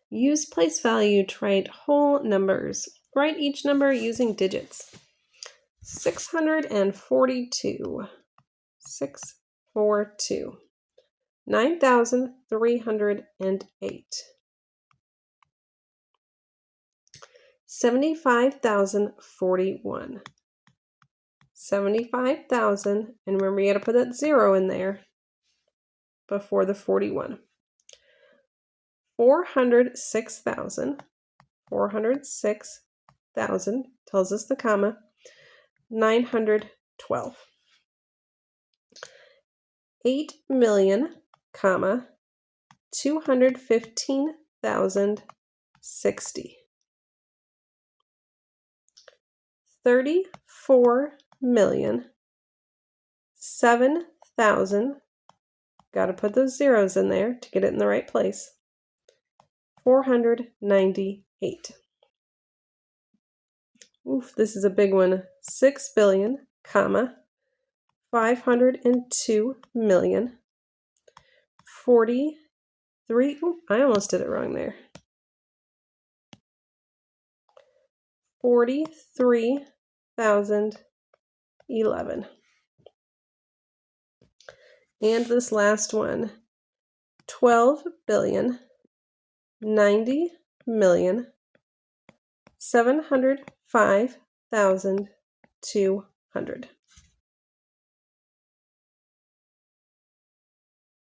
Use place value to write whole numbers. Write each number using digits. 642. 642. 9,308. 75,041. 75,000, and remember you got to put that 0 in there before the 41. 406,000. 406,000 tells us the comma. 912. 8 million, comma, 215,060. 34 million, 7,000. Got to put those zeros in there to get it in the right place. 498. Oof, this is a big one. 6 billion, comma, 502 million. 43. Oh, I almost did it wrong there. 43,011. And this last one, 12 billion, 90 million, 705,200.